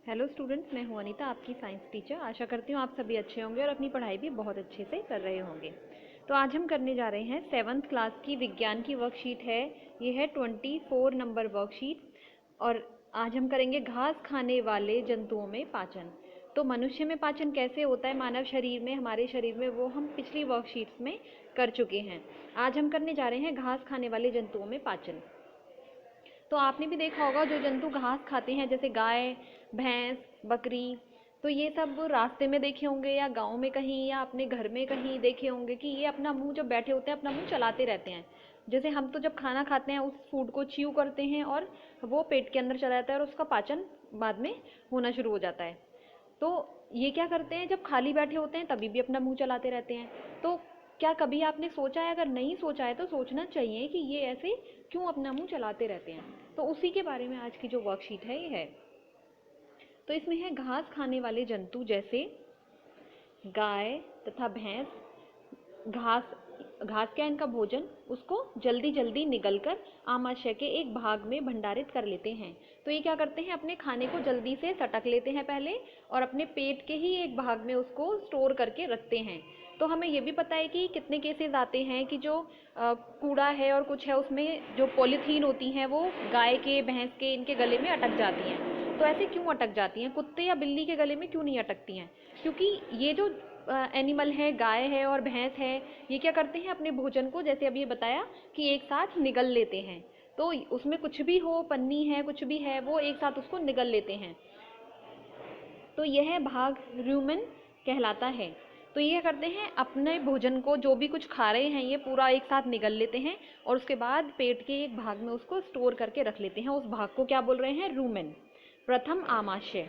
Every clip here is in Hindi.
हेलो स्टूडेंट्स, मैं हूं अनीता, आपकी साइंस टीचर। आशा करती हूँ आप सभी अच्छे होंगे और अपनी पढ़ाई भी बहुत अच्छे से कर रहे होंगे। तो आज हम करने जा रहे हैं 7th क्लास की विज्ञान की वर्कशीट है। ये है 24 नंबर वर्कशीट और आज हम करेंगे घास खाने वाले जंतुओं में पाचन। तो मनुष्य में पाचन कैसे होता है मानव शरीर में, हमारे शरीर में, वो हम पिछली वर्कशीट्स में कर चुके हैं। आज हम करने जा रहे हैं घास खाने वाले जंतुओं में पाचन। तो आपने भी देखा होगा जो जंतु घास खाते हैं, जैसे गाय, भैंस, बकरी, तो ये सब रास्ते में देखे होंगे या गांव में कहीं या अपने घर में कहीं देखे होंगे कि ये अपना मुंह जब बैठे होते हैं अपना मुंह चलाते रहते हैं। जैसे हम तो जब खाना खाते हैं उस फूड को च्यू करते हैं और वो पेट के अंदर चला जाता है और उसका पाचन बाद में होना शुरू हो जाता है। तो ये क्या करते हैं, जब खाली बैठे होते हैं तभी भी अपना मुंह चलाते रहते हैं। तो क्या कभी आपने सोचा है? अगर नहीं सोचा है तो सोचना चाहिए कि ये ऐसे क्यों अपना मुंह चलाते रहते हैं। तो उसी के बारे में आज की जो वर्कशीट है ये है। तो इसमें है घास खाने वाले जंतु, जैसे गाय तथा भैंस। घास घास क्या इनका भोजन, उसको जल्दी जल्दी निगलकर आमाशय के एक भाग में भंडारित कर लेते हैं। तो ये क्या करते हैं, अपने खाने को जल्दी से सटक लेते हैं पहले और अपने पेट के ही एक भाग में उसको स्टोर करके रखते हैं। तो हमें ये भी पता है कि कितने केसेस आते हैं कि जो कूड़ा है और कुछ है उसमें जो पॉलीथीन होती हैं वो गाय के, भैंस के, इनके गले में अटक जाती हैं। तो ऐसे क्यों अटक जाती हैं? कुत्ते या बिल्ली के गले में क्यों नहीं अटकती हैं? क्योंकि ये जो एनिमल है, गाय है और भैंस है, ये क्या करते हैं, अपने भोजन को, जैसे अभी बताया, कि एक साथ निगल लेते हैं। तो उसमें कुछ भी हो, पन्नी है, कुछ भी है, वो एक साथ उसको निगल लेते हैं। तो यह भाग रूमेन कहलाता है। तो ये करते हैं, अपने भोजन को जो भी कुछ खा रहे हैं ये पूरा एक साथ निगल लेते हैं और उसके बाद पेट के एक भाग में उसको स्टोर करके रख लेते हैं। उस भाग को क्या बोल रहे हैं? रूमेन। प्रथम आमाशय।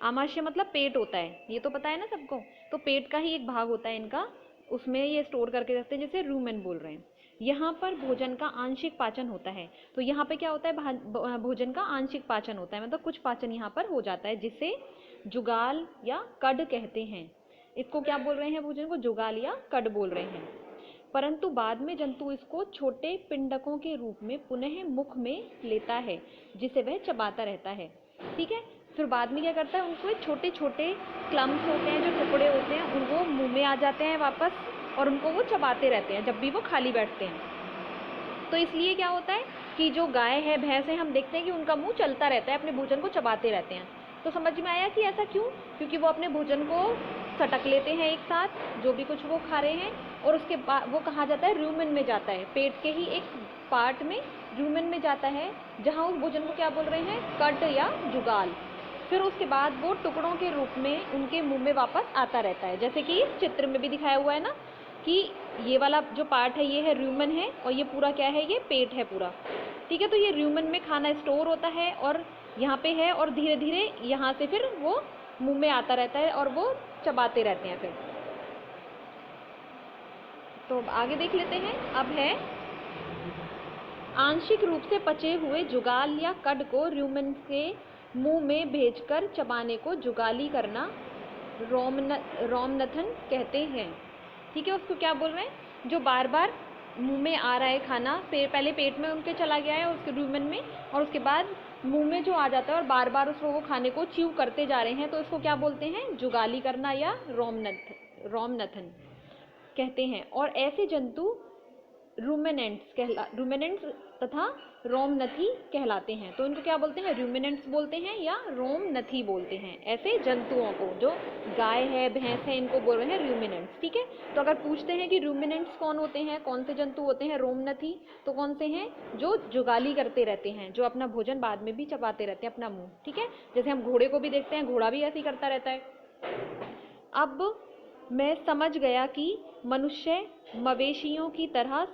आमाशय मतलब पेट होता है, ये तो पता है ना सबको। तो पेट का ही एक भाग होता है इनका, उसमें ये स्टोर करके रखते हैं, जैसे रूमेन बोल रहे हैं। यहाँ पर भोजन का आंशिक पाचन होता है। तो यहाँ पे क्या होता है, भोजन का आंशिक पाचन होता है, मतलब कुछ पाचन यहाँ पर हो जाता है, जिसे जुगाल या कड कहते हैं। इसको क्या बोल रहे हैं? भोजन को जुगाल या कड बोल रहे हैं। परंतु बाद में जंतु इसको छोटे पिंडकों के रूप में पुनः मुख में लेता है, जिसे वह चबाता रहता है। ठीक है, फिर बाद में क्या करता है, उनको छोटे छोटे क्लम्स होते हैं, जो टुकड़े होते हैं, उनको मुंह में आ जाते हैं वापस और उनको वो चबाते रहते हैं जब भी वो खाली बैठते हैं। तो इसलिए क्या होता है कि जो गाय है, भैंस है, हम देखते हैं कि उनका मुंह चलता रहता है, अपने भोजन को चबाते रहते हैं। तो समझ में आया कि ऐसा क्यों? क्योंकि वो अपने भोजन को सटक लेते हैं एक साथ, जो भी कुछ वो खा रहे हैं, और उसके बाद वो कहाँ जाता है? रूमेन में जाता है, पेट के ही एक पार्ट में, रूमेन में जाता है, जहाँ उस भोजन को क्या बोल रहे हैं? कट या जुगाल। फिर उसके बाद वो टुकड़ों के रूप में उनके मुंह में वापस आता रहता है, जैसे कि इस चित्र में भी दिखाया हुआ है ना, कि ये वाला जो पार्ट है ये है रूमेन है और ये पूरा क्या है? ये पेट है पूरा। ठीक है, तो ये रूमेन में खाना स्टोर होता है और यहाँ पे है, और धीरे धीरे यहाँ से फिर वो मुंह में आता रहता है और वो चबाते रहते हैं फिर। तो आगे देख लेते हैं। अब है आंशिक रूप से पचे हुए जुगाल या कड को रूमेन के मुंह में भेजकर चबाने को जुगाली करना रोमनथन कहते हैं। ठीक है, उसको क्या बोल रहे हैं? जो बार बार मुंह में आ रहा है खाना, पहले पेट में उनके चला गया है उसके रूमेन में, और उसके बाद मुंह में जो आ जाता है और बार बार उसको वो खाने को च्यू करते जा रहे हैं, तो इसको क्या बोलते हैं? जुगाली करना या रोमनथन कहते हैं। और ऐसे जंतु रूमेनेंट्स तथा रोमनथी कहलाते हैं। तो इनको क्या बोलते हैं? रूमेनेंट्स बोलते हैं या रोमनथी बोलते हैं। ऐसे जंतुओं को, जो गाय है, भैंस है, इनको बोल रहे हैं रूमेनेंट्स। ठीक है, तो अगर पूछते हैं कि रूमेनेंट्स कौन होते हैं, कौन से जंतु होते हैं? रोमनथी। तो कौन से हैं? जो जुगाली करते रहते हैं, जो अपना भोजन बाद में भी चबाते रहते हैं अपना मुंह। ठीक है, जैसे हम घोड़े को भी देखते हैं, घोड़ा भी ऐसे ही करता रहता है। अब मैं समझ गया कि मनुष्य मवेशियों की तरह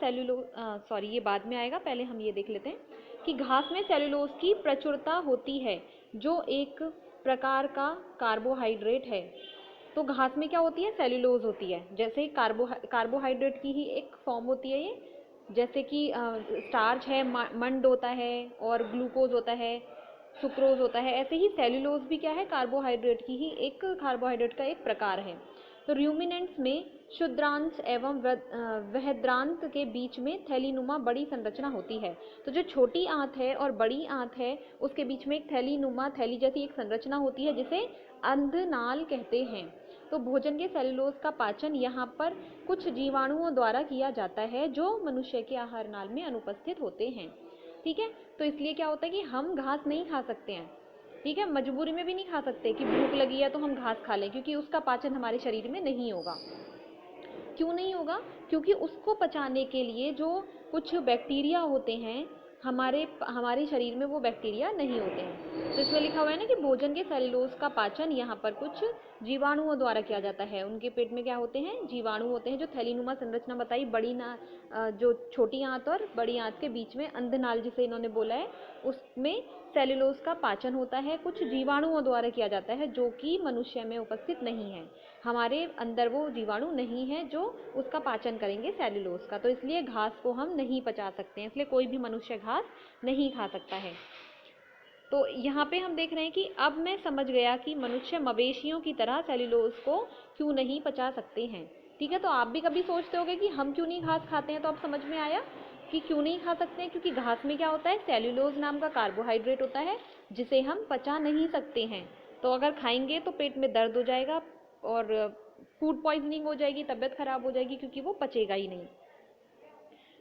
ये बाद में आएगा, पहले हम ये देख लेते हैं कि घास में सेलुलोज की प्रचुरता होती है, जो एक प्रकार का कार्बोहाइड्रेट है। तो घास में क्या होती है? सेलुलोज होती है। जैसे कार्बोहाइड्रेट की ही एक फॉर्म होती है ये, जैसे कि स्टार्च है, मंड होता है, और ग्लूकोज होता है, सुक्रोज होता है। ऐसे ही सेलुलोज भी क्या है? कार्बोहाइड्रेट की ही एक, कार्बोहाइड्रेट का एक प्रकार है। तो रूमिनेंट्स में क्षुद्रांश एवं बृहद्रांत के बीच में थैलीनुमा बड़ी संरचना होती है। तो जो छोटी आंत है और बड़ी आंत है उसके बीच में एक थैलीनुमा, थैली जैसी एक संरचना होती है जिसे अंधनाल कहते हैं। तो भोजन के सेलुलोज का पाचन यहाँ पर कुछ जीवाणुओं द्वारा किया जाता है जो मनुष्य के आहार नाल में अनुपस्थित होते हैं। ठीक है, तो इसलिए क्या होता है कि हम घास नहीं खा सकते हैं। ठीक है, मजबूरी में भी नहीं खा सकते कि भूख लगी है तो हम घास खा लें, क्योंकि उसका पाचन हमारे शरीर में नहीं होगा। क्यों नहीं होगा? क्योंकि उसको पचाने के लिए जो कुछ बैक्टीरिया होते हैं हमारे शरीर में वो बैक्टीरिया नहीं होते हैं। तो इसमें लिखा हुआ है ना कि भोजन के सेलुलोज का पाचन यहाँ पर कुछ जीवाणुओं द्वारा किया जाता है। उनके पेट में क्या होते हैं? जीवाणु होते हैं। जो थैलीनुमा संरचना बताई, जो छोटी आंत और बड़ी आंत के बीच में अंधनाल जिसे इन्होंने बोला है, उसमें सेलुलोज का पाचन होता है, कुछ जीवाणुओं द्वारा किया जाता है जो कि मनुष्य में उपस्थित नहीं है। हमारे अंदर वो जीवाणु नहीं है जो उसका पाचन करेंगे सेलुलोज का। तो इसलिए घास को हम नहीं पचा सकते हैं, इसलिए कोई भी मनुष्य घास नहीं खा सकता है। तो यहाँ पे हम देख रहे हैं कि अब मैं समझ गया कि मनुष्य मवेशियों की तरह सेलुलोज को क्यों नहीं पचा सकते हैं। ठीक है, तो आप भी कभी सोचते होगे कि हम क्यों नहीं घास खाते हैं, तो अब समझ में आया कि क्यों नहीं खा सकते हैं। क्योंकि घास में क्या होता है? सेल्यूलोज नाम का कार्बोहाइड्रेट होता है जिसे हम पचा नहीं सकते हैं। तो अगर खाएंगे तो पेट में दर्द हो जाएगा और फूड पॉइजनिंग हो जाएगी, तबीयत खराब हो जाएगी, क्योंकि वो पचेगा ही नहीं।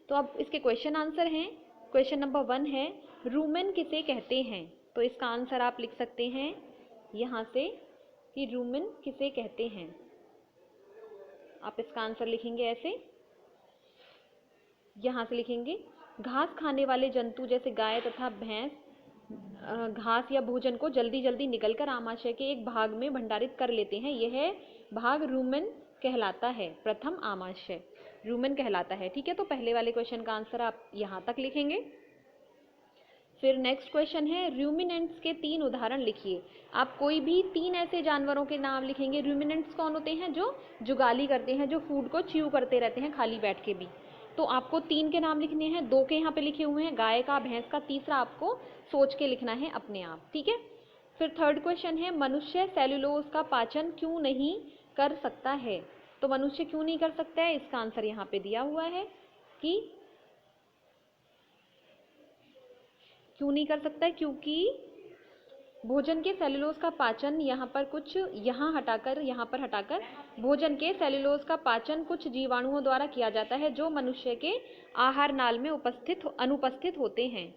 तो अब इसके क्वेश्चन आंसर हैं। क्वेश्चन नंबर 1 है, रूमेन किसे कहते हैं? तो इसका आंसर आप लिख सकते हैं यहाँ से कि रूमेन किसे कहते हैं। आप इसका आंसर लिखेंगे ऐसे, यहाँ से लिखेंगे, घास खाने वाले जंतु जैसे गाय तथा भैंस घास या भोजन को जल्दी जल्दी निकलकर आमाशय के एक भाग में भंडारित कर लेते हैं। यह भाग रूमेन कहलाता है। प्रथम आमाशय रूमेन कहलाता है। ठीक है, तो पहले वाले क्वेश्चन का आंसर आप यहाँ तक लिखेंगे। फिर नेक्स्ट क्वेश्चन है, रूमिनेंट्स के 3 उदाहरण लिखिए। आप कोई भी 3 ऐसे जानवरों के नाम लिखेंगे। रूमिनेंट्स कौन होते हैं? जो जुगाली करते हैं, जो फूड को च्यू करते रहते हैं खाली बैठ के भी। तो आपको 3 के नाम लिखने हैं। 2 के यहाँ पे लिखे हुए हैं, गाय का, भैंस का। तीसरा आपको सोच के लिखना है अपने आप। ठीक है, फिर थर्ड क्वेश्चन है, मनुष्य सेलुलोज का पाचन क्यों नहीं कर सकता है? तो मनुष्य क्यों नहीं कर सकता है, इसका आंसर यहाँ पे दिया हुआ है कि क्यों नहीं कर सकता है, क्योंकि भोजन के सेलुलोज का पाचन यहाँ पर हटाकर भोजन के सेलुलोज का पाचन कुछ जीवाणुओं द्वारा किया जाता है जो मनुष्य के आहार नाल में अनुपस्थित होते हैं।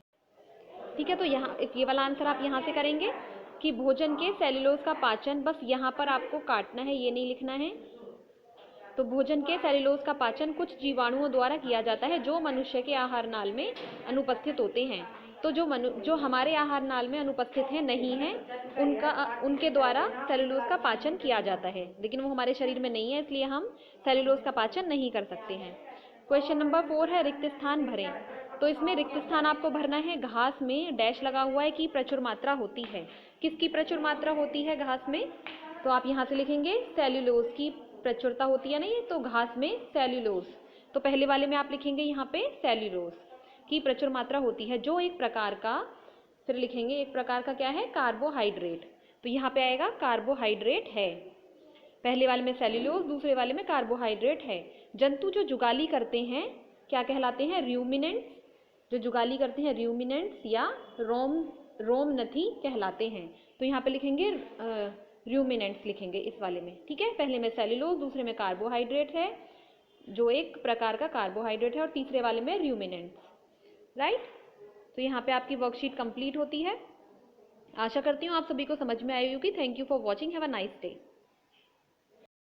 ठीक है, तो यहाँ ये वाला आंसर आप यहाँ से करेंगे कि भोजन के सेलुलोज का पाचन, बस यहाँ पर आपको काटना है, ये नहीं लिखना है। तो भोजन के सेलुलोज का पाचन कुछ जीवाणुओं द्वारा किया जाता है जो मनुष्य के आहार नाल में अनुपस्थित होते हैं। तो जो हमारे आहार नाल में अनुपस्थित हैं, नहीं है, उनके द्वारा सेलुलोज का पाचन किया जाता है, लेकिन वो हमारे शरीर में नहीं है, इसलिए हम सेलुलोज का पाचन नहीं कर सकते हैं। क्वेश्चन नंबर 4 है, रिक्त स्थान भरें। तो इसमें रिक्त स्थान आपको भरना है। घास में डैश लगा हुआ है कि प्रचुर मात्रा होती है। किसकी प्रचुर मात्रा होती है घास में? तो आप यहाँ से लिखेंगे सेल्यूलोज की प्रचुरता होती है। नहीं, तो घास में सेल्यूलोज, तो पहले वाले में आप लिखेंगे यहाँ पे सेल्यूलोज की प्रचुर मात्रा होती है, जो एक प्रकार का, फिर लिखेंगे एक प्रकार का क्या है? कार्बोहाइड्रेट। तो यहाँ पे आएगा कार्बोहाइड्रेट है। पहले वाले में सेल्यूलोज, दूसरे वाले में कार्बोहाइड्रेट है। जंतु जो जुगाली करते हैं क्या कहलाते हैं? रूमिनेंट्स। जो जुगाली करते हैं रूमिनेंट्स या रोमनथी कहलाते हैं। तो यहाँ पे लिखेंगे रूमिनेंट्स लिखेंगे इस वाले में। ठीक है, पहले में सेल्यूलोज, दूसरे में कार्बोहाइड्रेट है जो एक प्रकार का कार्बोहाइड्रेट है, और तीसरे वाले में रूमिनेंट्स। राइट, तो यहाँ पे आपकी वर्कशीट कंप्लीट होती है। आशा करती हूँ आप सभी को समझ में आई होगी। Thank you for watching. Have a nice day.